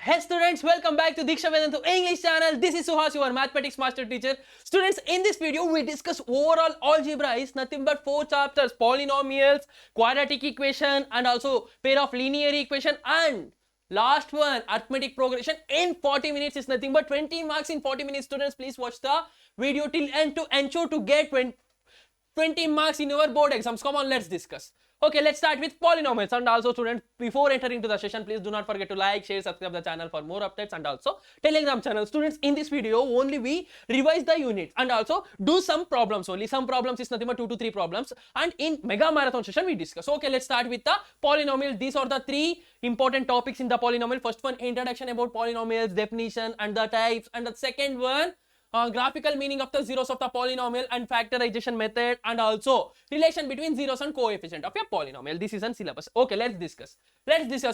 Hey students, welcome back to Vedantu English channel. This is Suhas, your mathematics master teacher. Students, in this video we discuss overall algebra is nothing but 4 chapters: polynomials, quadratic equation, and also pair of linear equation, and last one, arithmetic progression in 40 minutes is nothing but 20 marks in 40 minutes. Students, please watch the video till end to ensure to get 20 marks in your board exams. Come on, let's discuss. Okay, let's start with polynomials. And also students, before entering to the session, please do not forget to like, share, subscribe the channel for more updates, and also Telegram channel. Students, in this video only we revise the units and also do some problems only. Some problems is nothing but 2 to 3 problems, and in mega marathon session we discuss. Okay, let's start with the polynomial. These are the 3 important topics in the polynomial. First one, introduction about polynomials, definition and the types, and the second one, graphical meaning of the zeros of the polynomial and factorization method, and also relation between zeros and coefficient of a polynomial. This is on syllabus. Okay, let's discuss.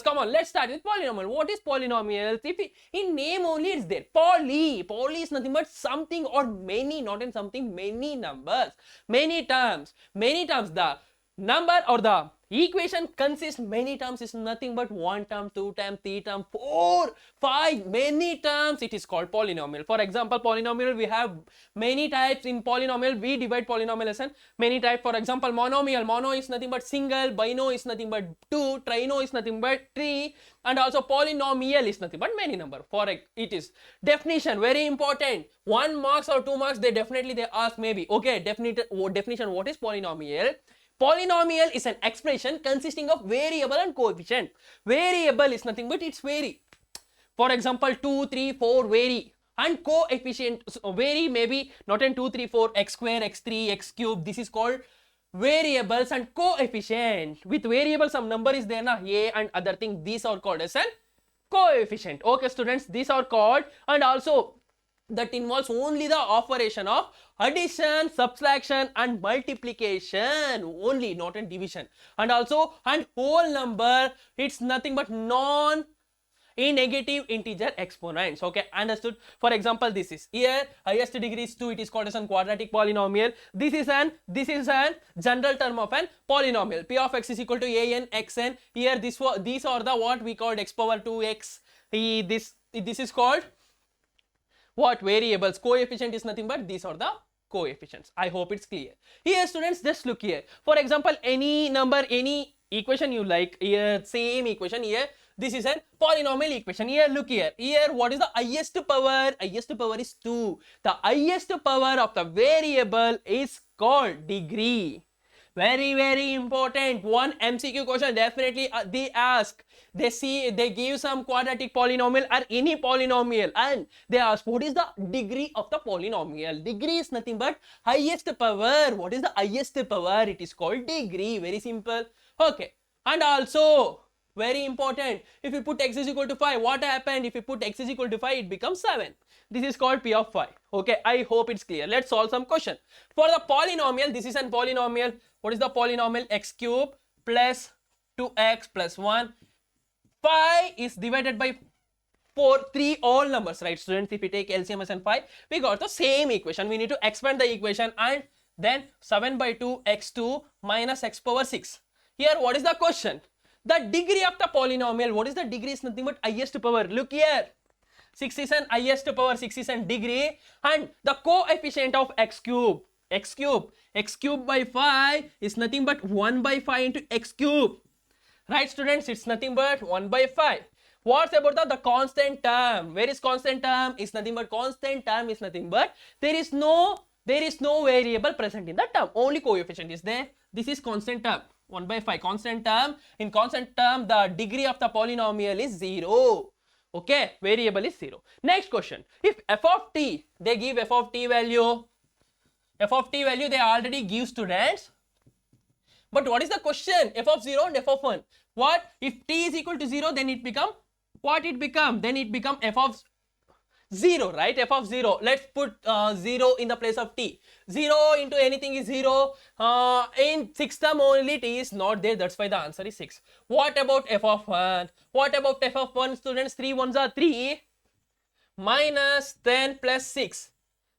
Come on, let's start with polynomial. What is polynomial? If in name only it's there. Poly is nothing but something or many, not in something, many numbers, many terms. The number or the equation consists many terms is nothing but 1 term, 2 term, 3 term, 4, 5, many terms. It is called polynomial. For example, polynomial we have many types. In polynomial we divide polynomial as in many types. For example, monomial. Mono is nothing but single, bino is nothing but 2, trino is nothing but 3, and also polynomial is nothing but many number. For it is definition, very important. 1 marks or 2 marks they ask maybe. Okay, definition, what is polynomial? Polynomial is an expression consisting of variable and coefficient. Variable is nothing but it's vary. For example, 2, 3, 4 vary. And coefficient vary maybe not in 2, 3, 4, x square, x3, x cube. This is called variables. And coefficient, with variable some number is there na, a and other thing. These are called as an coefficient. Okay students, these are called, and also that involves only the operation of addition, subtraction and multiplication only, not in division. And also, and whole number, it's nothing but non-negative integer exponents. Okay, understood? For example, this is here highest degree is 2, it is called as a quadratic polynomial. This is an general term of an polynomial. P of x is equal to a n x n. Here these are the what we called x power 2x. This is called what? Variables. Coefficient is nothing but these are the coefficients. I hope it's clear. Here students, just look here. For example, any number, any equation you like, here same equation here. This is a polynomial equation. Here look here. Here what is the highest power? Highest power is 2. The highest power of the variable is called degree. Very important. One MCQ question definitely they ask. They give some quadratic polynomial or any polynomial, and they ask what is the degree of the polynomial. Degree is nothing but highest power. What is the highest power? It is called degree. Very simple. Okay, and also very important, if you put x is equal to 5, what happened? If you put x is equal to 5, it becomes 7. This is called P of 5. Okay, I hope it's clear. Let's solve some question. For the polynomial, this is a polynomial. What is the polynomial? X cube plus 2x plus 1. 5 is divided by 3 all numbers, right students? If we take LCM as 5, we got the same equation. We need to expand the equation, and then 7 by 2 x2 minus x power 6. Here what is the question? The degree of the polynomial. What is the degree? Is nothing but highest power. Look here. 6 is an highest power, 6 is an degree, and the coefficient of x cube by 5 is nothing but 1 by 5 into x cube. Right students, it's nothing but 1 by 5. What's about the constant term? Where is constant term? Is nothing but constant term is nothing but there is no variable present in the term. Only coefficient is there. This is constant term. 1 by 5 constant term. In constant term, the degree of the polynomial is 0. Okay, variable is 0. Next question. If f of t, they give f of t value. F of t value they already give students. But what is the question? F of 0 and f of 1. What? If t is equal to 0, then it become what it become? Then it become f of 0, right? F of 0. Let's put 0 in the place of t. 0 into anything is 0. In 6th term only t is not there. That's why the answer is 6. What about f of 1? What about f of 1 students? 3 ones are 3. Minus 10 plus 6.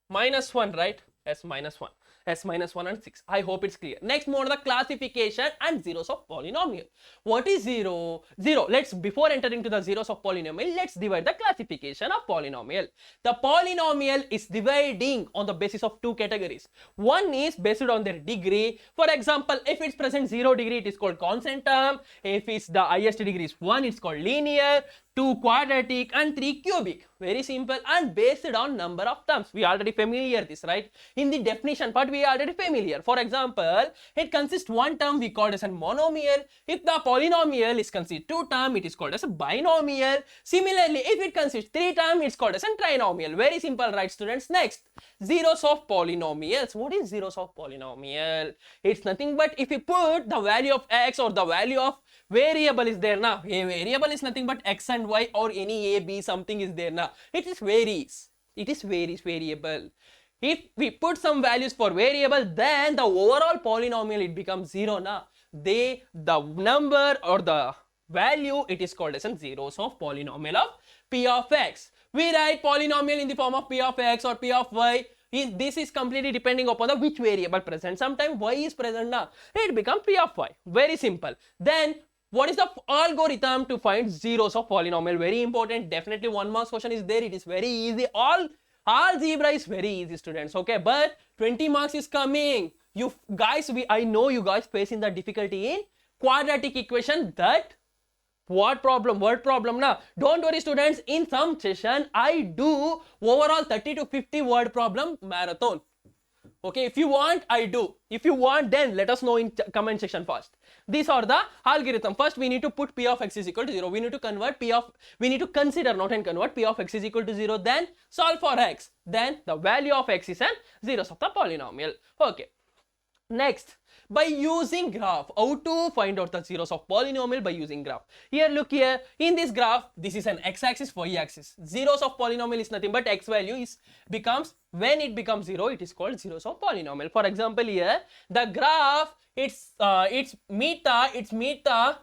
Minus 1, right? Yes, minus 1. S minus 1 and 6. I hope it's clear. Next, more the classification and zeros of polynomial. What is 0? 0. Before entering to the zeros of polynomial, let's divide the classification of polynomial. The polynomial is dividing on the basis of two categories. One is based on their degree. For example, if it's present 0 degree, it is called constant term. If it's the highest degree is 1, it's called linear. 2 quadratic and 3 cubic. Very simple and based on number of terms. We already familiar this, right? In the definition part, we already familiar. For example, it consists one term we call as a monomial. If the polynomial is consists two term, it is called as a binomial. Similarly, if it consists three term, it's called as a trinomial. Very simple, right, students? Next, zeros of polynomials. What is zeros of polynomial? It's nothing but if you put the value of x or the value of variable is there now. A variable is nothing but x and y or any a, b, something is there now. It is varies. It is varies variable. If we put some values for variable, then the overall polynomial it becomes 0 now. The number or the value it is called as zeros of polynomial of p of x. We write polynomial in the form of p of x or p of y. This is completely depending upon the which variable present. Sometimes y is present now. It becomes p of y. Very simple. Then what is the algorithm to find zeros of polynomial? Very important. Definitely 1 mark question is there. It is very easy. Algebra is very easy, students. Okay, but 20 marks is coming. You guys, I know you guys facing the difficulty in quadratic equation. That word problem now. Don't worry, students. In some session, I do overall 30 to 50 word problem marathon. Okay, if you want, I do. If you want, then let us know in comment section first. These are the algorithm. First, we need to put p of x is equal to 0. We need to consider, not and convert p of x is equal to 0. Then solve for x. Then the value of x is an zeros of the polynomial. Okay. Next, by using graph, how to find out the zeros of polynomial by using graph. Here, look here. In this graph, this is an x-axis, y-axis. Zeros of polynomial is nothing but x value becomes, when it becomes 0, it is called zeros of polynomial. For example, here, the graph, it's meet the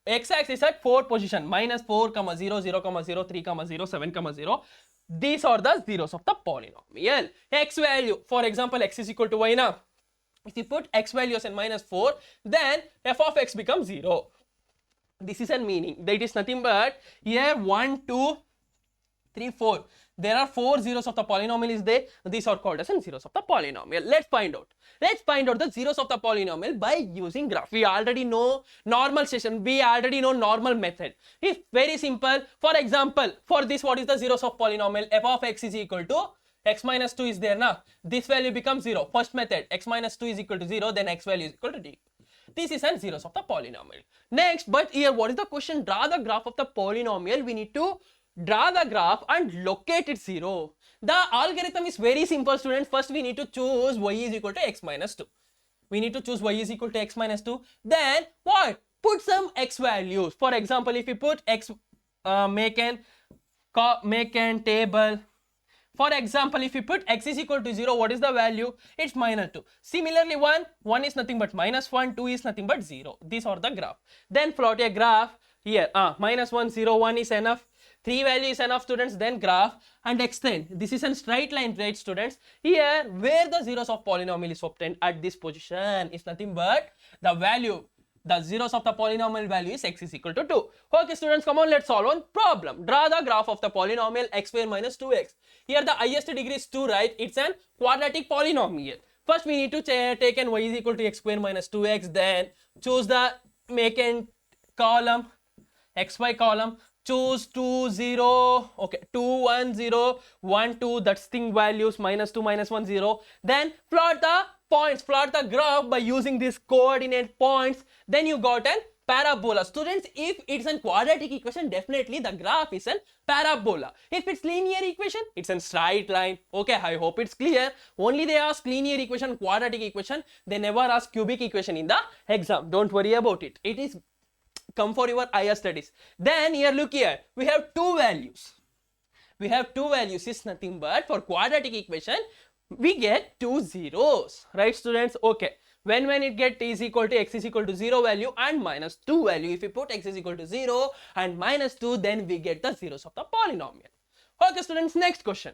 x-axis at 4 position, minus 4, 0, 0, 0, 3, 0, 7, 0. These are the zeros of the polynomial. X value, for example, x is equal to y now. If you put x value as in minus 4, then f of x becomes 0. This is a meaning. That is nothing but here 1, 2, 3, 4. There are 4 zeros of the polynomial is there. These are called as zeros of the polynomial. Let's find out. Let's find out the zeros of the polynomial by using graph. We already know normal session. We already know normal method. It's very simple. For example, for this, what is the zeros of polynomial? F of x is equal to x minus 2 is there now. This value becomes 0. First method, x minus 2 is equal to 0, then x value is equal to d. This is an zeros of the polynomial. Next, but here what is the question? Draw the graph of the polynomial. We need to draw the graph and locate its 0. The algorithm is very simple, students. First, we need to choose y is equal to x minus 2. We need to choose y is equal to x minus 2. Then what? Put some x values. For example, if you put x, make an table. For example, if you put x is equal to 0, what is the value? It's minus 2. Similarly, 1 is nothing but minus 1, 2 is nothing but 0. These are the graph. Then plot a graph here. Minus 1, 0, 1 is enough. 3 value is enough, students. Then graph and extend. This is a straight line, right, students? Here, where the zeros of polynomial is obtained at this position is nothing but the value. The zeros of the polynomial value is x is equal to 2. Okay, students, come on, let's solve one problem. Draw the graph of the polynomial x square minus 2x. Here the highest degree is 2, right? It's an quadratic polynomial. First, we need to take an y is equal to x square minus 2x. Then choose the make an column, xy column. Choose 2, 0, okay, 2, 1, 0, 1, 2, that's thing values, minus 2, minus 1, 0. Then plot the points, plot the graph by using these coordinate points. Then you got an parabola. Students, if it's a quadratic equation, definitely the graph is a parabola. If it's linear equation, it's a straight line. Okay, I hope it's clear. Only they ask linear equation, quadratic equation. They never ask cubic equation in the exam. Don't worry about it. It is come for your higher studies. Then here, look here, we have 2 values. We have 2 values is nothing but for quadratic equation, we get 2 zeros, right, students? Okay, when it get is equal to x is equal to 0 value and minus 2 value, if we put x is equal to 0 and minus 2, then we get the zeros of the polynomial. Okay, students, next question.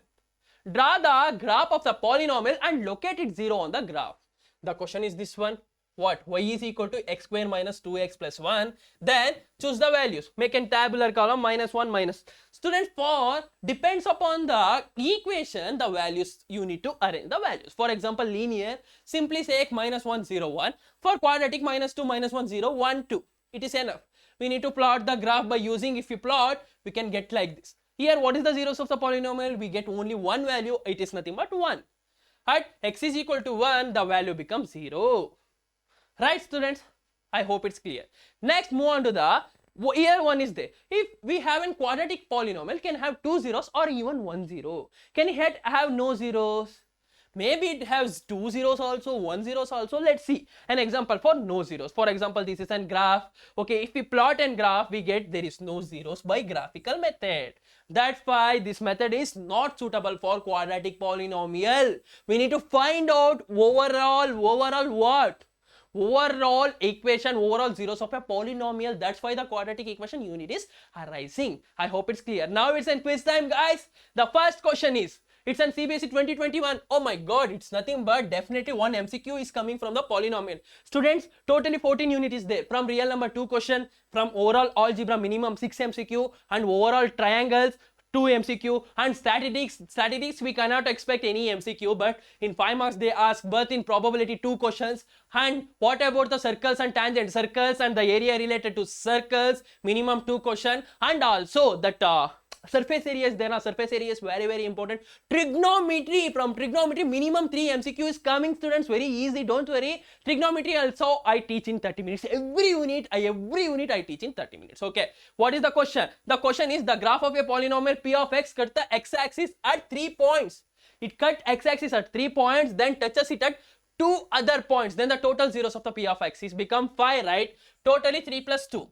Draw the graph of the polynomial and locate its 0 on the graph. The question is this one. What? Y is equal to x square minus 2x plus 1. Then choose the values. Make a tabular column minus 1 minus. Students, for depends upon the equation, the values you need to arrange the values. For example, linear, simply say x minus 1 0 1. For quadratic, minus 2 minus 1 0 1 2. It is enough. We need to plot the graph by using, if we plot, we can get like this. Here, what is the zeros of the polynomial? We get only one value. It is nothing but 1. At x is equal to 1, the value becomes 0. Right, students? I hope it's clear. Next, move on to the, here one is there. If we have a quadratic polynomial, can have 2 zeros or even 1 zero. Can it have no zeros? Maybe it has 2 zeros also, 1 zeros also. Let's see an example for no zeros. For example, this is a graph. Okay, if we plot a graph, we get there is no zeros by graphical method. That's why this method is not suitable for quadratic polynomial. We need to find out overall what? Overall equation, overall zeros of a polynomial. That's why the quadratic equation unit is arising. I hope it's clear. Now it's in quiz time, guys. The first question is, it's in CBSE 2021. Oh my god, it's nothing but definitely one MCQ is coming from the polynomial. Students, totally 14 unit is there. From real number 2 question, from overall algebra minimum 6 MCQ, and overall triangles 2 MCQ, and statistics we cannot expect any MCQ, but in 5 marks they ask, but in probability 2 questions. And what about the circles and tangents? Circles and the area related to circles, minimum 2 question, and also that surface areas. There are surface areas, very important. Trigonometry, from trigonometry minimum 3 MCQ is coming, students. Very easy, don't worry. Trigonometry also I teach in 30 minutes. Every unit I teach in 30 minutes. Okay, what is the question? The question is the graph of a polynomial p of x cut the x-axis at 3 points. It cut x-axis at 3 points, then touches it at 2 other points. Then the total zeros of the p of x is become 5, right? Totally 3 plus 2.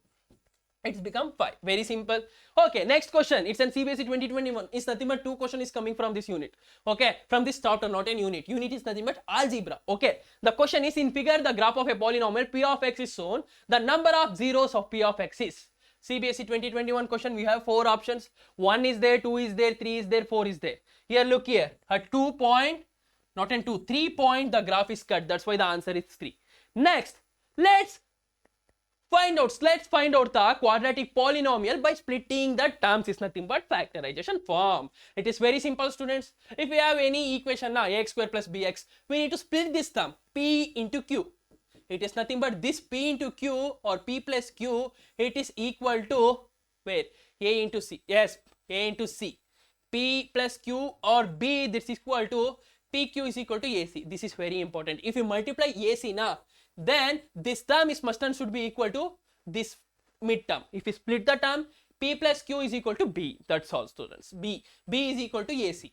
It's become 5. Very simple. Okay, next question. It's in CBSE 2021. It's nothing but 2 question is coming from this unit. Okay, from this chapter, not in unit. Unit is nothing but algebra. Okay, the question is, in figure the graph of a polynomial p of x is shown. The number of zeros of p of x is. CBSE 2021 question, we have 4 options. 1 is there, 2 is there, 3 is there, 4 is there. Here, look here. At 2 point, not in 2, 3 point, the graph is cut. That's why the answer is 3. Next, let's find out the quadratic polynomial by splitting the terms. Is nothing but factorization form. It is very simple, students. If we have any equation now, ax square plus bx, we need to split this term p into q. It is nothing but this p into q or p plus q. It is equal to where a into c. Yes, a into c. P plus q or b, this is equal to pq is equal to ac. This is very important. If you multiply ac now, then this term is must and should be equal to this mid term. If we split the term, p plus q is equal to b. That's all, students. B is equal to ac.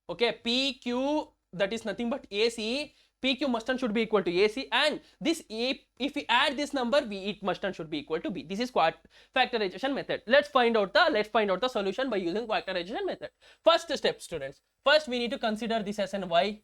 Okay, pq, that is nothing but ac. PQ must and should be equal to AC, and this A, if we add this number, it must and should be equal to B. This is factorization method. Let's find out the solution by using factorization method. First step, students. First, we need to consider this as an y.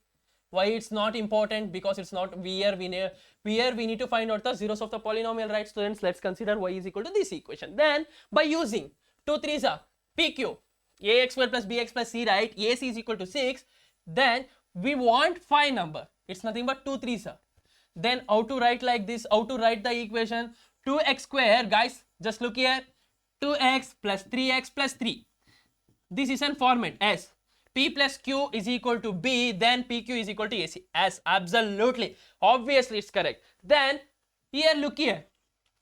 Why it's not important? Because it's not here. We need to find out the zeros of the polynomial, right, students? Let's consider y is equal to this equation. Then by using 2 3s are PQ, ax square plus bx plus c, right? AC is equal to 6. Then we want 5 number. It's nothing but 2 3s are. Then how to write like this? How to write the equation? 2x square, guys, just look here. 2x plus 3x plus 3. This is an format as P plus Q is equal to B, then PQ is equal to AC. As absolutely, obviously it's correct. Then here, look here,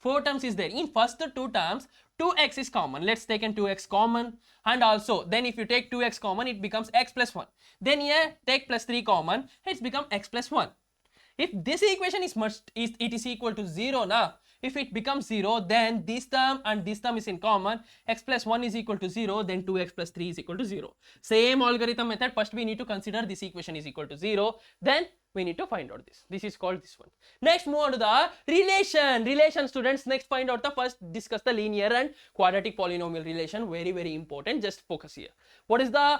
4 terms is there. In first 2 terms, 2x is common. Let's take an 2x common, and also then if you take 2x common, it becomes x plus 1. Then here take plus 3 common, it's become x plus 1. If this equation is equal to 0 now, if it becomes 0, then this term and this term is in common, x plus 1 is equal to 0, then 2x plus 3 is equal to 0. Same algorithm method. First we need to consider this equation is equal to 0, then we need to find out this. This is called this one. Next, move on to the relation, students. Next, find out the first, discuss the linear and quadratic polynomial relation. Very important. Just focus here. What is the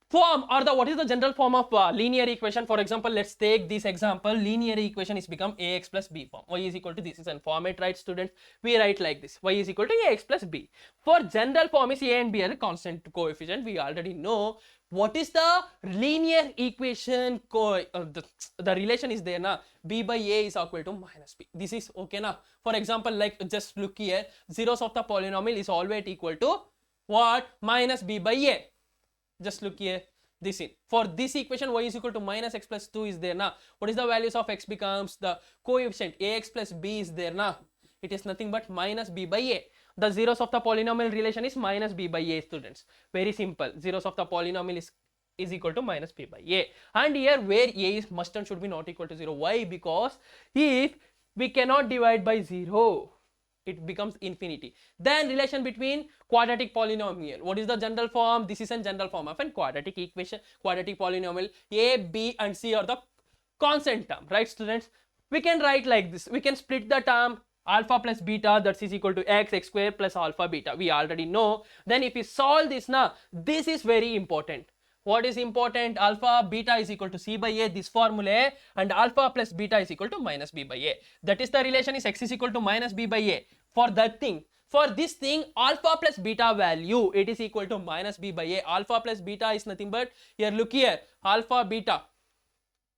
form or the what is the general form of linear equation. For example, let's take this example. Linear equation is become ax plus b form. Y is equal to this is an format, right students? We write like this: y is equal to ax plus b. For general form is a and b are constant coefficient. We already know what is the linear equation. The relation is there na, b by a is equal to minus b. This is okay na. For example, like just look here, zeros of the polynomial is always equal to what? Minus b by a. Just look here, this in. For this equation, y is equal to minus x plus 2 is there na. What is the values of x becomes the coefficient ax plus b is there na. It is nothing but minus b by a. The zeros of the polynomial relation is minus b by a, students. Very simple. Zeros of the polynomial is equal to minus b by a. And here where a is must and should be not equal to 0. Why? Because if we cannot divide by 0, it becomes infinity. Then relation between quadratic polynomial. What is the general form? This is a general form of a quadratic equation, quadratic polynomial. A, b and c are the constant term, right students? We can write like this. We can split the term alpha plus beta, that is equal to x square plus alpha beta. We already know. Then if we solve this now, this is very important. What is important? Alpha beta is equal to c by a, this formula, and alpha plus beta is equal to minus b by a. That is the relation is x is equal to minus b by a. For that thing, for this thing, alpha plus beta value, it is equal to minus b by a. Alpha plus beta is nothing but, here look here, alpha beta.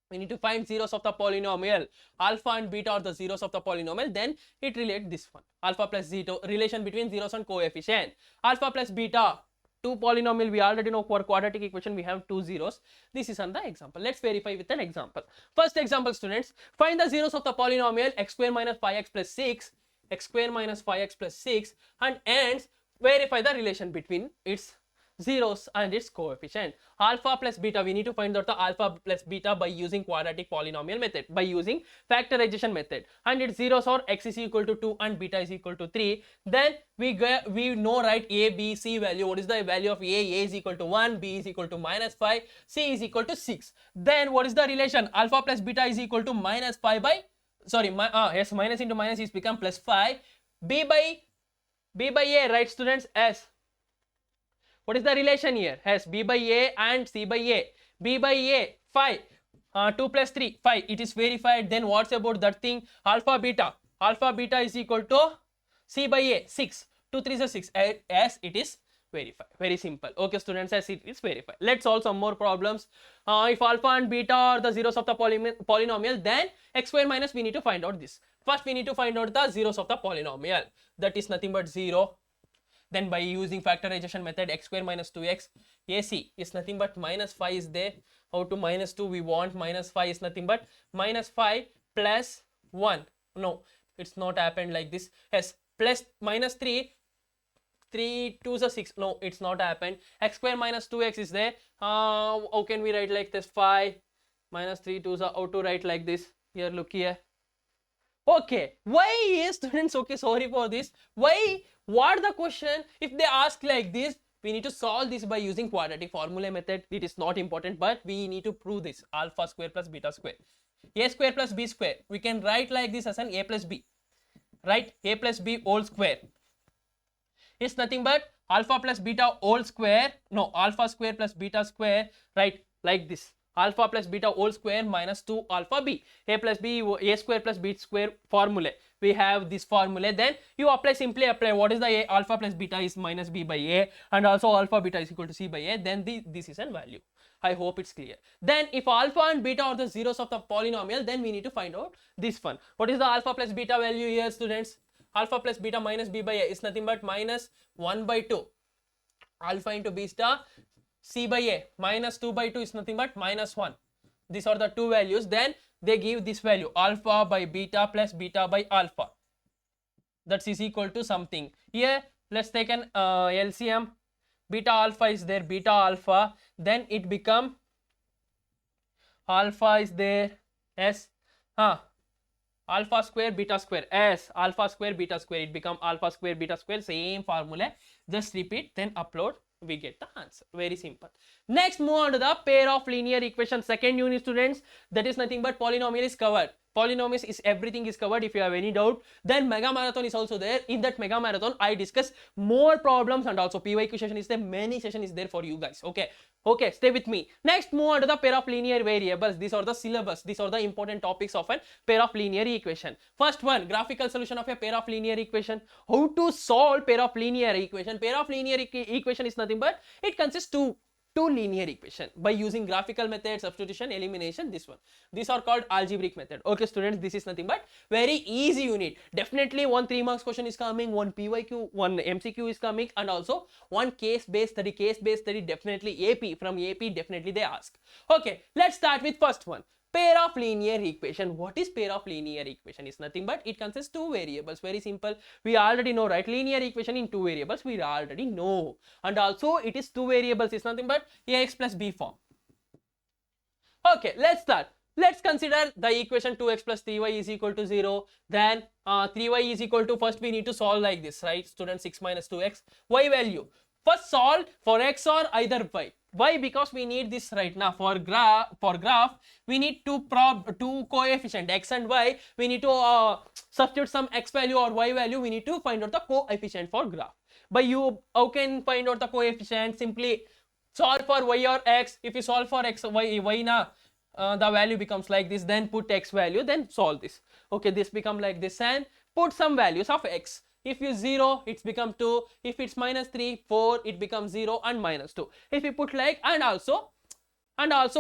We need to find zeros of the polynomial. Alpha and beta are the zeros of the polynomial. Then it relates this one. Alpha plus zero, relation between zeros and coefficient. Alpha plus beta, two polynomial, we already know for quadratic equation we have two zeros. This is on the example. Let's verify with an example. First example, students, find the zeros of the polynomial x square minus 5x plus 6, x square minus 5x plus 6, and ends verify the relation between its zeros and its coefficient. Alpha plus beta, we need to find out the alpha plus beta by using quadratic polynomial method, by using factorization method, and its zeros are x is equal to 2 and beta is equal to 3. Then we know, right, a, b, c value. What is the value of a? A is equal to 1, b is equal to minus 5, c is equal to 6. Then what is the relation? Alpha plus beta is equal to minus 5 by, sorry, yes, minus into minus is become plus 5. b by a, right students? S. What is the relation here? Has b by a and c by a. B by a 5, 2 plus 3 5. It is verified. Then what's about that thing? Alpha beta. Alpha beta is equal to c by a 6. 2 3 is 6. As it is verified. Very simple. Okay students, as it is verified. Let's solve some more problems. If alpha and beta are the zeros of the polynomial, then x square minus, we need to find out this. First we need to find out the zeros of the polynomial. That is nothing but 0. Then by using factorization method, x square minus 2x, ac is nothing but minus 5 is there. How to minus 2? We want minus 5 is nothing but minus 5 plus 1. No, it's not happened like this. Yes, plus minus 3, 3 2 is 6. No, it's not happened. X square minus 2x is there. How can we write like this? 5 minus 3 2 is how to write like this? Here, look here. Okay, why is students, okay, sorry for this. Why? What the question? If they ask like this, we need to solve this by using quadratic formula method. It is not important, but we need to prove this. Alpha square plus beta square. A square plus b square. We can write like this as an a plus b. Right? A plus b whole square. It's nothing but alpha plus beta whole square. No, alpha square plus beta square. Right? Like this. Alpha plus beta whole square minus 2 alpha b. A plus b, a square plus b square formula. We have this formula. Then you simply apply what is the a? Alpha plus beta is minus b by a, and also alpha beta is equal to c by a. Then this is a value. I hope it's clear. Then if alpha and beta are the zeros of the polynomial, then we need to find out this one. What is the alpha plus beta value here, students? Alpha plus beta minus b by a is nothing but minus 1 by 2. Alpha into beta, c by a minus 2 by 2 is nothing but minus 1. These are the two values. Then they give this value, alpha by beta plus beta by alpha. That is equal to something. Here let's take an LCM. Beta alpha is there, beta alpha. Then it become alpha is there, s alpha square beta square, s alpha square beta square. It become alpha square beta square. Same formula. Just repeat, then upload. We get the answer. Very simple. Next, move on to the pair of linear equations. Second unit, students. That is nothing but polynomial is covered. polynomials is everything is covered. If you have any doubt, then mega marathon is also there. In that mega marathon I discuss more problems, and also PYQ session is there, many session is there for you guys. Okay, stay with me. Next, move on to the pair of linear variables. These are the syllabus, these are the important topics of a pair of linear equation. First one, graphical solution of a pair of linear equation. How to solve pair of linear equation? Pair of linear equation is nothing but it consists two linear equation by using graphical method, substitution, elimination. This one, these are called algebraic method. Okay students, this is nothing but very easy unit. Definitely one 3 marks question is coming, one PYQ, one MCQ is coming, and also one case based study. Definitely AP, from AP definitely they ask. Okay, let's start with first one. Pair of linear equation. What is pair of linear equation? Is nothing but it consists two variables. Very simple. We already know, right? Linear equation in two variables we already know. And also it is two variables. Is nothing but ax plus b form. Okay, let's start. Let's consider the equation 2x plus 3y is equal to 0. Then 3y is equal to, first we need to solve like this, right? Student, 6 minus 2x. Y value. First solve for x or either y. Why? Because we need this right now. For graph we need two coefficient x and y. We need to substitute some x value or y value. We need to find out the coefficient for graph. But how can find out the coefficient? Simply solve for y or x. If you solve for x, y na, the value becomes like this. Then put x value, then solve this. Okay, this become like this, and put some values of x. If you 0, it's become 2. If it's minus 3, 4, it becomes 0 and minus 2. If you put like, and also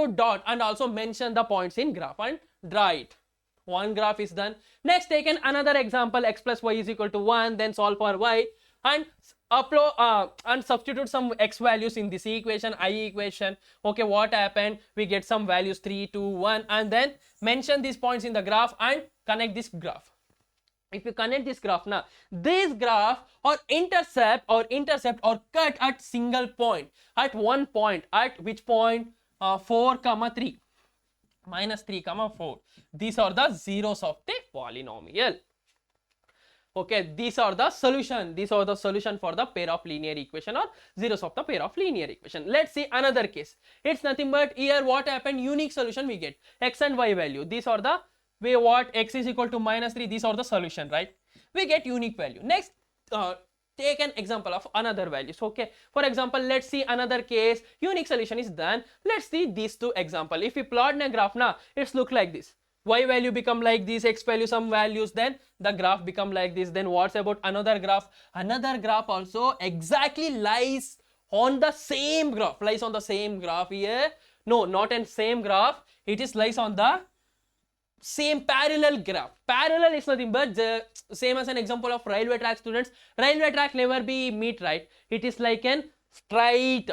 dot, and also mention the points in graph and draw it. One graph is done. Next, take another example, x plus y is equal to 1. Then solve for y and upload and substitute some x values in this equation, I equation. Okay, what happened? We get some values 3, 2, 1, and then mention these points in the graph and connect this graph. If you connect this graph now, this graph or intercept or cut at single point, at one point, at which point? 4 comma 3, minus 3 comma 4. These are the zeros of the polynomial. Okay, these are the solution. These are the solution for the pair of linear equation or zeros of the pair of linear equation. Let's see another case. It's nothing but here what happened? Unique solution we get. X and y value. These are the way what x is equal to minus 3. These are the solution, right? We get unique value. Next, take an example of another values. Okay, for example, let's see another case. Unique solution is done. Let's see these two example. If we plot in a graph now, it's look like this. Y value become like this, x value some values, then the graph become like this. Then what's about another graph? Another graph also exactly lies on the same graph. Lies on the same graph here. No, not in same graph. It is lies on the same parallel graph. Parallel is nothing but the same as an example of railway track, students. Railway track never be meet, right? It is like an straight.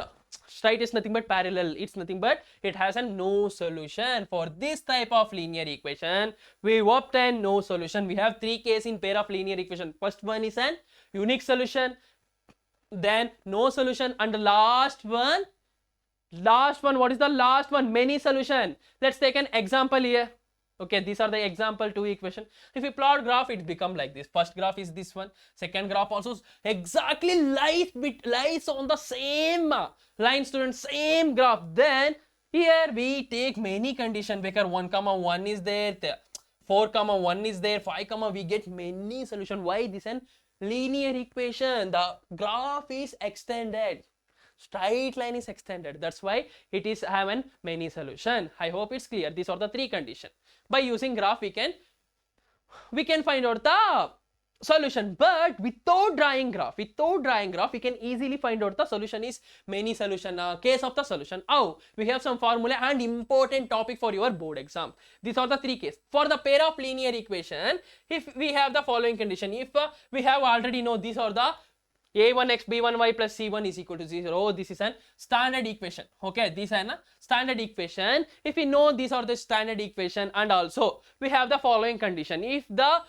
Straight is nothing but parallel. It's nothing but it has a no solution. For this type of linear equation, we obtain no solution. We have three cases in pair of linear equation. First one is an unique solution, then no solution, and the last one, what is the last one? Many solution. Let's take an example here. Okay, these are the example 2 equation. If you plot graph, it become like this. First graph is this one. Second graph also exactly lies on the same line, students, same graph. Then here we take many condition. Because 1 comma 1 is there, 4 comma 1 is there, 5 comma, we get many solution. Why this an linear equation? The graph is extended. Straight line is extended. That's why it is having many solution. I hope it's clear. These are the three conditions. By using graph, we can find out the solution. But without drawing graph, we can easily find out the solution is many solution. Case of the solution. How? We have some formula and important topic for your board exam. These are the three cases. For the pair of linear equation, if we have the following condition, if we have already know these are the a1x b1y plus c1 is equal to 0. This is an standard equation. Okay, this is an standard equation. If we know these are the standard equation, and also we have the following condition. If the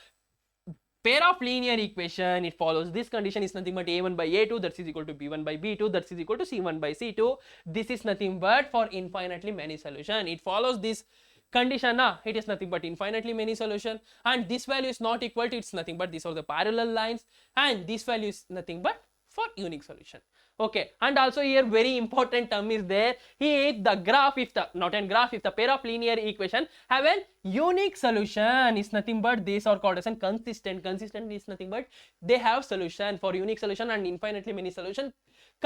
pair of linear equation, it follows this condition is nothing but a1 by a2 that is equal to b1 by b2 that is equal to c1 by c2. This is nothing but for infinitely many solution. It follows this condition, it is nothing but infinitely many solution, and this value is not equal to, it's nothing but these are the parallel lines, and this value is nothing but for unique solution. Okay, and also here very important term is there. If the graph, if the pair of linear equation have a unique solution, is nothing but these are called as a consistent. Consistent is nothing but they have solution. For unique solution and infinitely many solution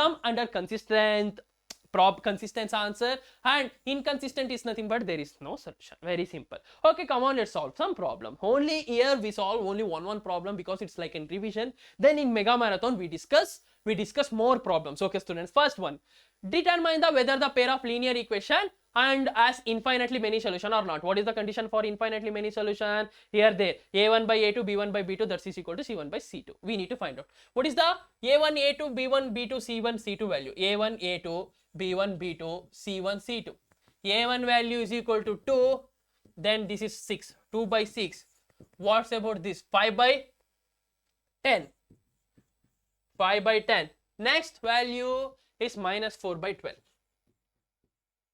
come under consistent consistent answer, and inconsistent is nothing but there is no solution. Very simple. Okay, come on, let's solve some problem. Only here we solve only one problem because it's like in revision. Then in mega marathon we discuss more problems. Okay students, first one, determine whether the pair of linear equation and as infinitely many solution or not. What is the condition for infinitely many solution? Here there, a1 by a2 b1 by b2 that is equal to c1 by c2. We need to find out what is the a1 a2 b1 b2 c1 c2 value. a1 a2 b1 b2 c1 c2. a1 value is equal to 2, then this is 6, 2 by 6. What's about this? 5 by 10, 5 by 10. Next value is minus 4 by 12.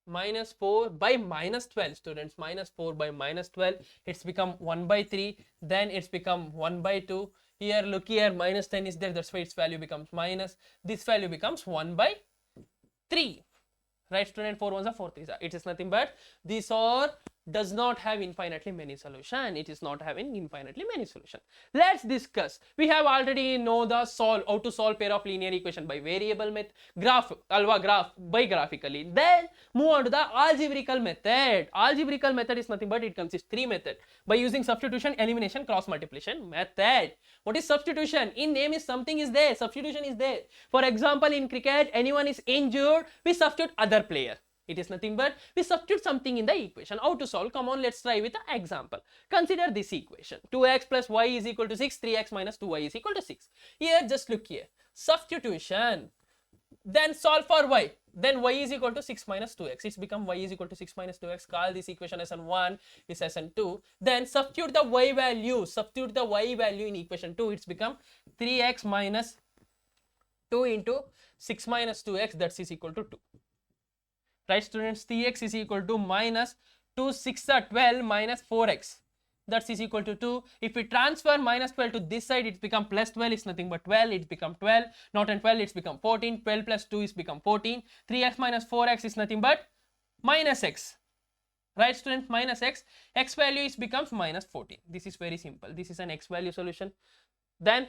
Minus 4 by minus 12 students. Minus 4 by minus 12. It's become 1 by 3. Then it's become 1 by 2. Here look here, minus 10 is there. That's why its value becomes minus. This value becomes 1 by 3. Right student, 4 ones are 4 threes. It is nothing but these are does not have infinitely many solution. It is not having infinitely many solution. Let's discuss. We have already know the how to solve pair of linear equation by variable method, graph by graphically. Then move on to the algebraical method. Algebraical method is nothing but it consists 3 methods by using substitution, elimination, cross multiplication method. What is substitution? In name is something is there. Substitution is there. For example, in cricket, anyone is injured, we substitute other player. It is nothing but we substitute something in the equation. How to solve? Come on, let's try with an example. Consider this equation. 2x plus y is equal to 6, 3x minus 2y is equal to 6. Here, just look here. Substitution. Then solve for y. Then y is equal to 6 minus 2x. It's become y is equal to 6 minus 2x. Call this equation as n1, this as n2. Then substitute the y value. Substitute the y value in equation 2. It's become 3x minus 2 into 6 minus 2x. That is equal to 2. Right students, 3x is equal to minus 2 6 are 12 minus 4x. That is equal to 2. If we transfer minus 12 to this side, it's become plus 12. It's nothing but 12. It's become 12. Not in 12, it's become 14. 12 plus 2 is become 14. 3x minus 4x is nothing but minus x. Right students, minus x. X value is becomes minus 14. This is very simple. This is an x value solution. Then,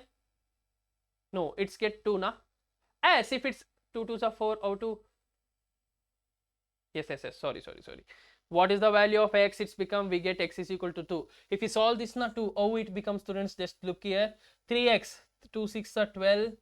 no, it's get 2 na. As if it's 2 2s are 4, how to yes, sorry. What is the value of x? It's become, we get x is equal to 2. If you solve this now, 2, how it becomes students, just look here. 3x, 2 6 are 12.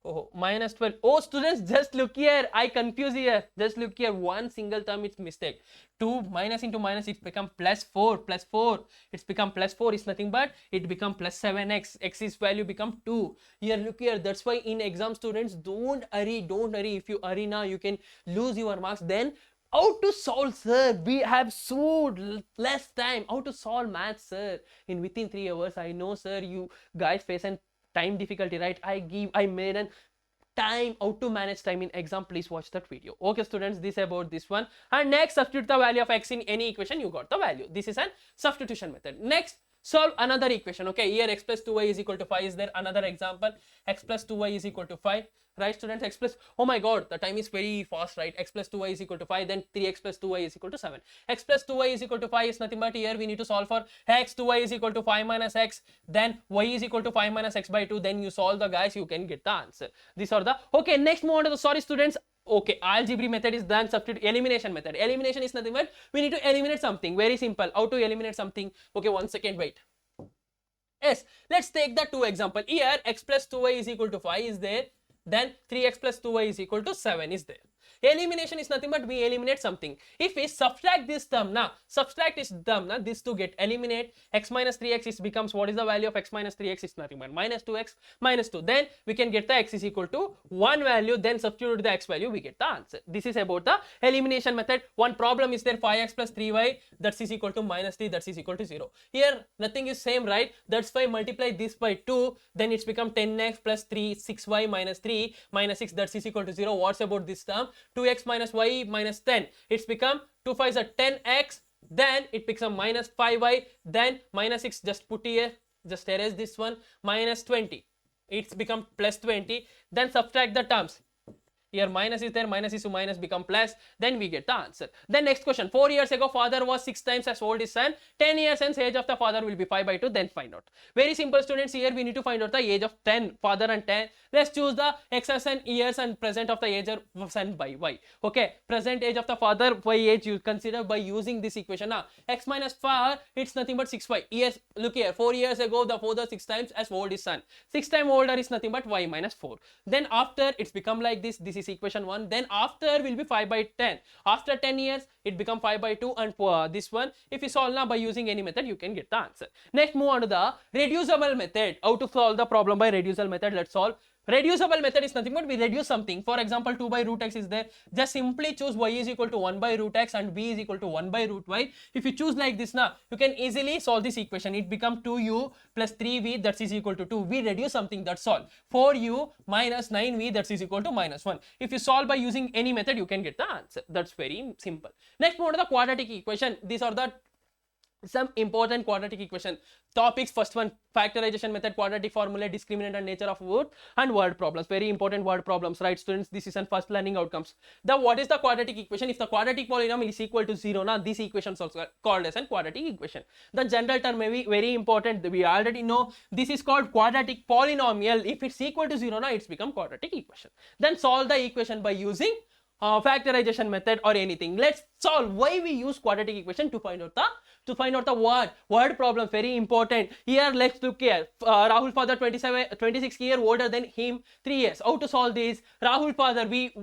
Oh, minus 12. Oh students, just look here. I confuse here. Just look here. One single term, it's mistake. 2 minus into minus, it's become plus 4. Plus 4. It's become plus 4 is nothing but it become plus 7x. X's value become 2. Here, look here. That's why in exam students, don't hurry. If you hurry now, you can lose your marks. Then how to solve, sir? We have so less time. How to solve maths, sir? In within 3 hours, I know, sir, you guys face an time difficulty, right? I made an time how to manage time in exam. Please watch that video. Okay students, this about this one. And next, substitute the value of x in any equation, you got the value. This is an substitution method. Next, solve another equation. Okay, here x plus 2y is equal to 5 is there. Another example, x plus 2y is equal to 5. Right students, x plus, oh my god, the time is very fast, right? X plus 2y is equal to 5, then 3x plus 2y is equal to 7. X plus 2y is equal to 5 is nothing but here we need to solve for x. 2y is equal to 5 minus x, then y is equal to 5 minus x by 2. Then you solve the guys, you can get the answer. These are the, okay, next move on to the, sorry students, okay, algebra method is done. Substitute elimination method. Elimination is nothing but we need to eliminate something. Very simple. How to eliminate something? Okay, 1 second, wait. Yes, let's take the 2 example. Here x plus 2y is equal to 5 is there. Then 3x plus 2y is equal to 7 is there. Elimination is nothing but we eliminate something. If we subtract this term now, this to get eliminate, x minus 3x is becomes, what is the value of x minus 3x is nothing but minus 2x minus 2. Then we can get the x is equal to 1 value, then substitute the x value, we get the answer. This is about the elimination method. One problem is there, 5x plus 3y, that is equal to minus 3, that is equal to 0. Here nothing is same, right? That's why multiply this by 2, then it's become 10x plus 3, 6y minus 3 minus 6, that is equal to 0. What's about this term? 2x minus y minus 10. It's become 2 5 is a 10x. Then it becomes minus 5y. Then minus 6. Just put here. Just erase this one. Minus 20. it's become plus 20. Then subtract the terms. Here minus is there, minus is to minus become plus, then we get the answer. Then next question, 4 years ago father was 6 times as old as son, 10 years hence age of the father will be 5/2, then find out. Very simple students, here we need to find out the age of 10, father and 10. Let's choose the x's and years and present of the age of son by y. Okay, present age of the father by age you consider by using this equation. Now x minus 4, it's nothing but 6y. Years, look here, 4 years ago the father 6 times as old as son, 6 times older is nothing but y minus 4. Then after it's become like this is equation 1. Then after will be 5/10. After 10 years it become 5/2, and for this one if you solve now by using any method you can get the answer. Next move on to the reducible method. How to solve the problem by reducible method? Let's solve. Reducible method is nothing but we reduce something. For example, 2 by root x is there. Just simply choose y is equal to 1 by root x and b is equal to 1 by root y. If you choose like this now, you can easily solve this equation. It becomes 2u plus 3v that is equal to 2. We reduce something, that's all. 4u minus 9v that is equal to minus 1. If you solve by using any method, you can get the answer. That's very simple. Next, move on to the quadratic equation. These are the some important quadratic equation topics. First one, factorization method, quadratic formula, discriminant and nature of root, and word problems. Very important word problems, right students? This is an first learning outcomes. The what is the quadratic equation? If the quadratic polynomial is equal to 0, now this equation is also called as a quadratic equation. The general term may be very important. We already know this is called quadratic polynomial. If it's equal to 0, now it's become quadratic equation. Then solve the equation by using factorization method or anything. Let's solve. Why we use quadratic equation? To find out the word problem. Very important. Here let's look here. Rahul father 26 years older than him 3 years. How to solve this? Rahul father, we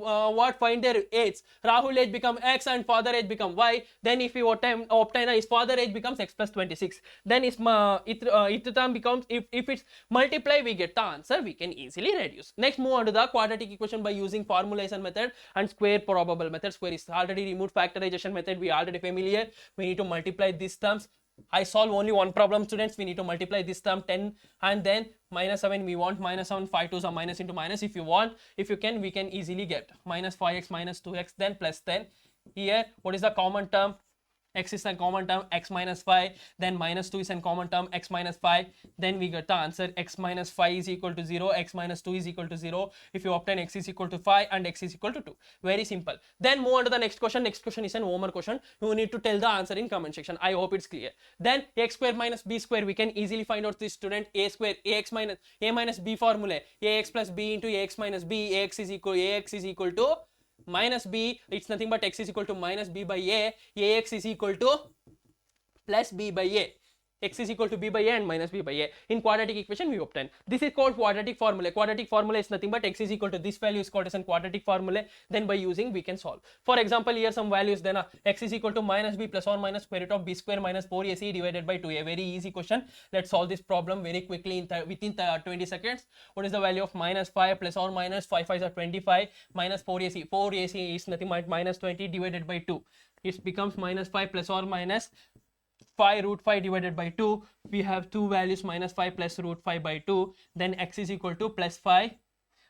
find their age. Rahul age become x and father age become y. Then if we obtain his father age becomes x plus 26. Then it term becomes, if it's multiply we get the answer. We can easily reduce. Next, move on to the quadratic equation by using formulation method and square probable method. Square is already removed. Factorization method we already familiar. We need to multiply these terms. I solve only one problem, students. We need to multiply this term 10 and then minus 7. We want minus 7, 5 2s are minus into minus. If you can, we can easily get minus 5x minus 2x then plus 10. Here what is the common term? X is a common term, x minus 5, then minus 2 is a common term, x minus 5, then we get the answer x minus 5 is equal to 0, x minus 2 is equal to 0. If you obtain x is equal to 5 and x is equal to 2. Very simple. Then move on to the next question. Next question is an homework question. You need to tell the answer in comment section. I hope it's clear. Then x square minus b square, we can easily find out this student. A square, ax minus a minus b formula, ax plus b into ax minus b, ax is equal to minus b, it's nothing but x is equal to minus b by a, ax is equal to plus b by a. X is equal to b by a and minus b by a. In quadratic equation we obtain. This is called quadratic formula. Quadratic formula is nothing but x is equal to this value is called as a quadratic formula. Then by using we can solve. For example, here some values, then x is equal to minus b plus or minus square root of b square minus 4ac divided by 2a. Very easy question. Let's solve this problem very quickly within 20 seconds. What is the value of minus 5 plus or minus 5 5s are 25 minus 4ac. 4ac is nothing but minus 20 divided by 2. It becomes minus 5 plus or minus 5 root 5 divided by 2. We have two values, minus 5 plus root 5 by 2. Then x is equal to plus 5.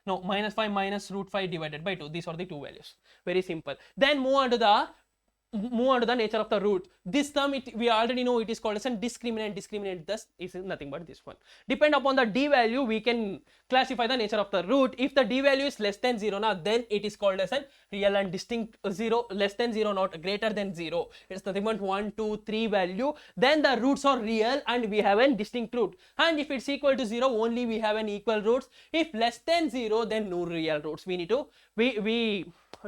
No, minus 5 minus root 5 divided by 2. These are the two values. Very simple. Then move on to the nature of the root. This term we already know it is called as a discriminant. Discriminant thus is nothing but this one. Depend upon the d value we can classify the nature of the root. If the d value is less than 0 now, then it is called as a real and distinct 0. Less than 0, not greater than 0. It's nothing but 1 2 3 value. Then the roots are real and we have a distinct root. And if it's equal to 0, only we have an equal roots. If less than 0, then no real roots. We need to we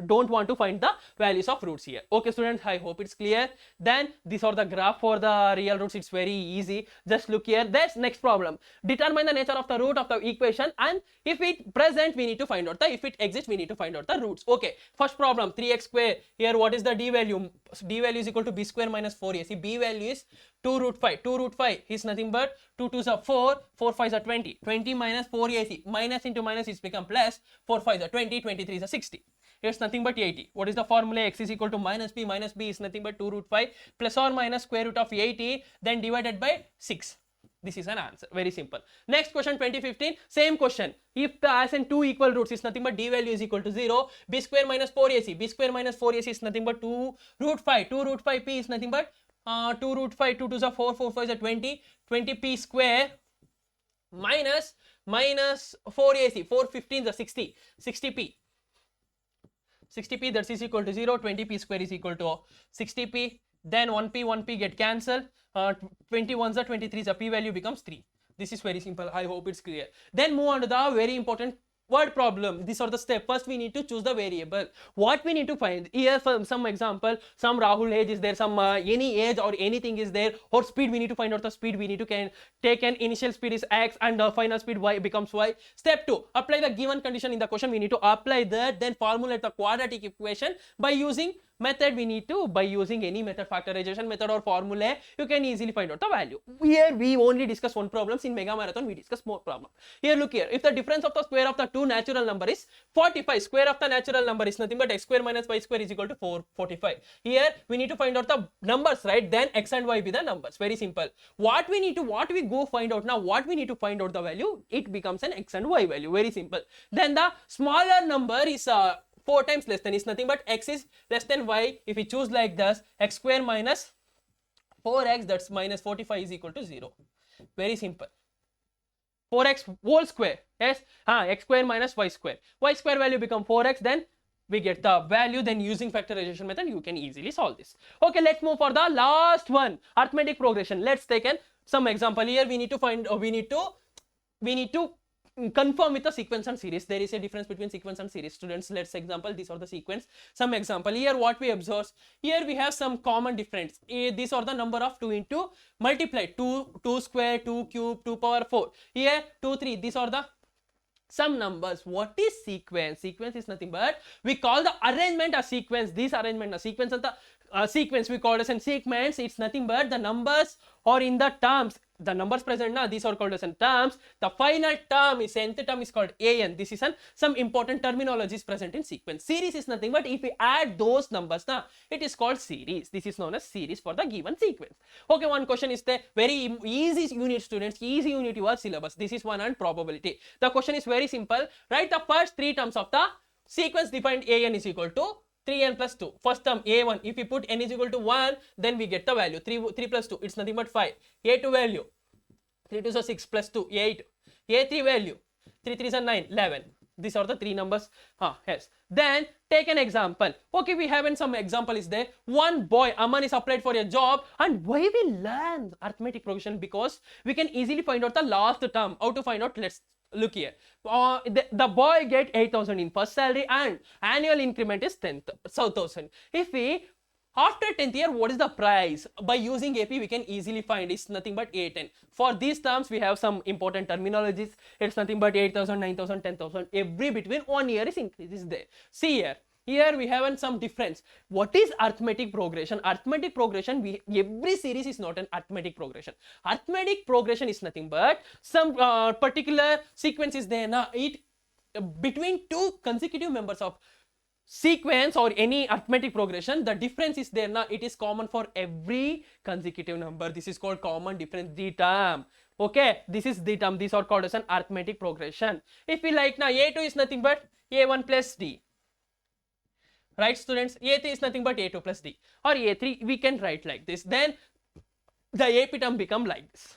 don't want to find the values of roots here. Okay students, I hope it's clear. Then these are the graph for the real roots. It's very easy. Just look here. That's next problem. Determine the nature of the root of the equation, and if it present we need to find out the, if it exists we need to find out the roots. Okay, first problem, 3x square. Here what is the d value? D value is equal to b square minus 4ac. B value is 2 root 5. 2 root 5 is nothing but 2 2s are 4, 4 5s are 20. 20 minus 4ac. Minus into minus is become plus. 4 5s are 20, 23 is 60. It's nothing but 80. What is the formula? X is equal to minus b is nothing but 2 root 5 plus or minus square root of 80 then divided by 6. This is an answer. Very simple. Next question, 2015. Same question. If the as in two equal roots is nothing but d value is equal to 0, b square minus 4ac. B square minus 4ac is nothing but 2 root 5. 2 root 5 p is nothing but 2 root 5. 2 2s are 4, 4 5s are 20. 20p square minus minus 4ac, 415 the 60, 60p. 60p that is equal to 0, 20p square is equal to 60p, then 1p get cancelled, 21s are 23s, the p value becomes 3. This is very simple. I hope it's clear. Then move on to the very important word problem. These are the steps. First we need to choose the variable. What we need to find here, for some example, some Rahul age is there, some any age or anything is there, or speed, we need to find out the speed. We need to take an initial speed is x and final speed y becomes y. Step 2, apply the given condition in the question. We need to apply that, then formulate the quadratic equation by using method. We need to, by using any method, factorization method or formula, you can easily find out the value. Here we only discuss one problems. In mega marathon we discuss more problem. Here look here, if the difference of the square of the two natural number is 45, square of the natural number is nothing but x square minus y square is equal to 445. Here we need to find out the numbers, right? Then x and y be the numbers. Very simple. What we go find out now, what we need to find out the value, it becomes an x and y value. Very simple. Then the smaller number is 4 times less than, is nothing but x is less than y. If we choose like this, x square minus 4x, that's minus 45 is equal to 0. Very simple. 4x whole square, yes, x square minus y square value become 4x, then we get the value. Then using factorization method you can easily solve this. Okay, let's move for the last one, arithmetic progression. Let's take some example. Here we need to find, we need to confirm with the sequence and series. There is a difference between sequence and series. Students, let's example, these are the sequence. Some example here, what we observe here, we have some common difference. These are the number of 2 into multiply 2 square, 2 cube, 2 power 4. Here 2 3, these are the some numbers. What is sequence? Sequence is nothing but, we call the arrangement a sequence. This arrangement a sequence, and the sequence we call as a sequence. It's nothing but the numbers or in the terms, the numbers present now, these are called as in terms. The final term is, nth term is called an. This is some important terminology is present in sequence. Series is nothing but if we add those numbers now, it is called series. This is known as series for the given sequence. Okay, one question is there, very easy unit, students, easy unit your syllabus. This is one and probability. The question is very simple. Write the first 3 terms of the sequence defined an is equal to 3n plus 2. First term a1, if we put n is equal to 1, then we get the value 3 plus 2, it's nothing but 5. a2 value 3 2 is 6 plus 2, 8. a3 value 3 3 is 9, 11. These are the 3 numbers. Yes. Then take an example. Okay, we have some example is there. One boy, Aman, is applied for a job, and why we learn arithmetic progression? Because we can easily find out the last term. How to find out? Let's look here. The boy get 8,000 in first salary and annual increment is 10,000. If we after 10th year, what is the price? By using AP, we can easily find it's nothing but 810. For these terms, we have some important terminologies. It's nothing but 8,000, 9,000, 10,000. Every between 1 year is increases there. See here. Here we have some difference. What is arithmetic progression? Arithmetic progression, every series is not an arithmetic progression. Arithmetic progression is nothing but some particular sequence is there. Now, it between 2 consecutive members of sequence or any arithmetic progression, the difference is there. Now, it is common for every consecutive number. This is called common difference, the term. Okay, this is the term. These are called as an arithmetic progression. If we like now, a2 is nothing but a1 plus d. Right, students? A3 is nothing but a2 plus d, or a3 we can write like this. Then the AP term become like this.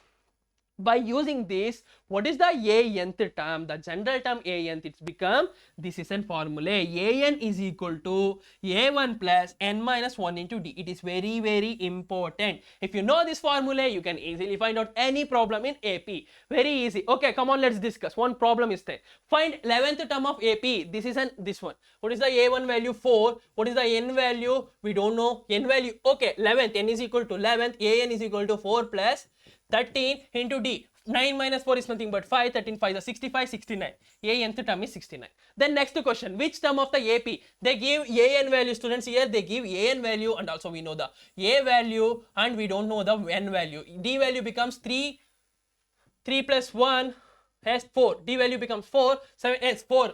By using this, what is the anth term? The general term anth, it's become, this is a formula. An is equal to a1 plus n minus 1 into d. It is very, very important. If you know this formula, you can easily find out any problem in AP. Very easy. Okay, come on, let's discuss. One problem is there. Find 11th term of AP. This is this one. What is the a1 value? 4. What is the n value? We don't know. N value. Okay, 11th. N is equal to 11th. An is equal to 4 plus 13 into d. 9 minus 4 is nothing but 5. 13 5 is 65, 69. Anth term is 69. Then next question, which term of the AP? They give an value, students. Here they give an value, and also we know the a value and we don't know the n value. D value becomes 3 plus 1 has 4. D value becomes 4, 7 is 4.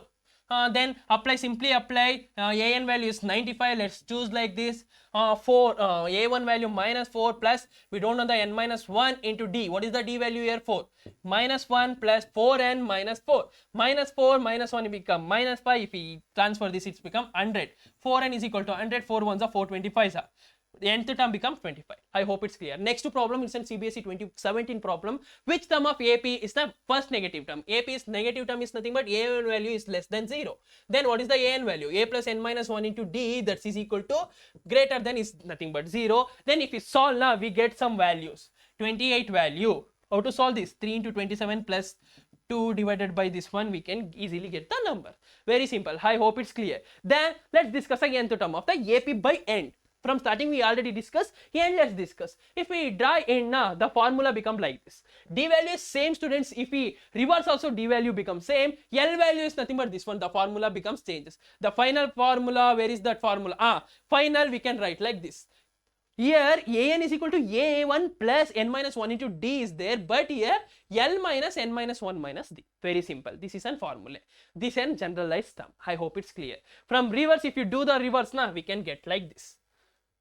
Then simply apply. An value is 95. Let's choose like this. A1 value minus 4 plus, we don't know the n minus 1 into d. What is the d value here? 4. Minus 1 plus 4n minus 4. Minus 4 minus 1 become minus 5. If we transfer this, it's become 100. 4n is equal to 100. 4 ones are 425. The nth term becomes 25. I hope it's clear. Next problem is in CBSE 2017 problem. Which term of AP is the first negative term? AP is negative term is nothing but AN value is less than 0. Then what is the AN value? A plus n minus 1 into D, that is equal to greater than is nothing but 0. Then if we solve now, we get some values. 28 value. How to solve this? 3 into 27 plus 2 divided by this one, we can easily get the number. Very simple. I hope it's clear. Then let's discuss again the term of the AP by end. From starting we already discussed, and let's discuss. If we draw end now, the formula become like this. D value is same, students. If we reverse also, D value becomes same. L value is nothing but this one. The formula becomes changes. The final formula, where is that formula? Final we can write like this. Here AN is equal to A1 plus n minus 1 into D is there, but here L minus n minus 1 minus D. Very simple. This is a formula. This is a generalized term. I hope it's clear. From reverse, if you do the reverse now, we can get like this.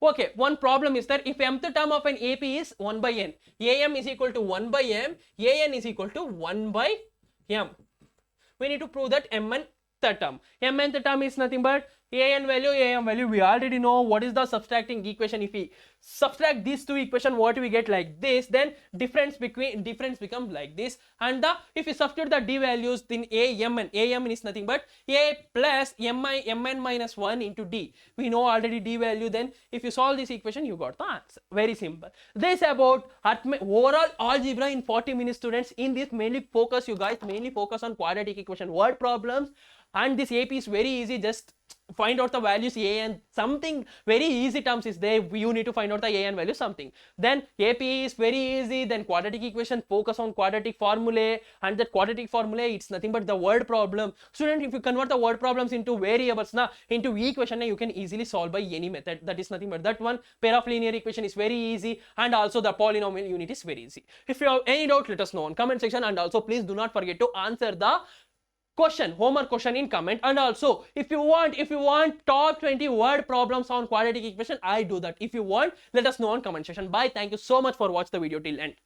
Okay, one problem is that if mth term of an AP is 1 by n, AM is equal to 1 by m, AN is equal to 1 by m. We need to prove that mnth term. Mnth term is nothing but AN value, AM value. We already know what is the subtracting equation. If we subtract these two equations, what we get like this, then difference becomes like this. And if you substitute the D values, then AM is nothing but A plus mn minus 1 into D. We know already D value. Then if you solve this equation, you got the answer. Very simple. This about overall algebra in 40 minutes, students. In this mainly focus, you guys mainly focus on quadratic equation word problems. And this AP is very easy. Just find out the values A and something very easy terms is there. You need to find out the A and value something. Then AP is very easy. Then quadratic equation, focus on quadratic formulae, and that quadratic formulae, it's nothing but the word problem. Student, if you convert the word problems into variables now, into equation, you can easily solve by any method. That is nothing but that one. Pair of linear equation is very easy, and also the polynomial unit is very easy. If you have any doubt, let us know on comment section, and also please do not forget to answer the homework question in comment. And also if you want top 20 word problems on quadratic equation, I do that. If you want, let us know on comment section. Bye. Thank you so much for watching the video till end.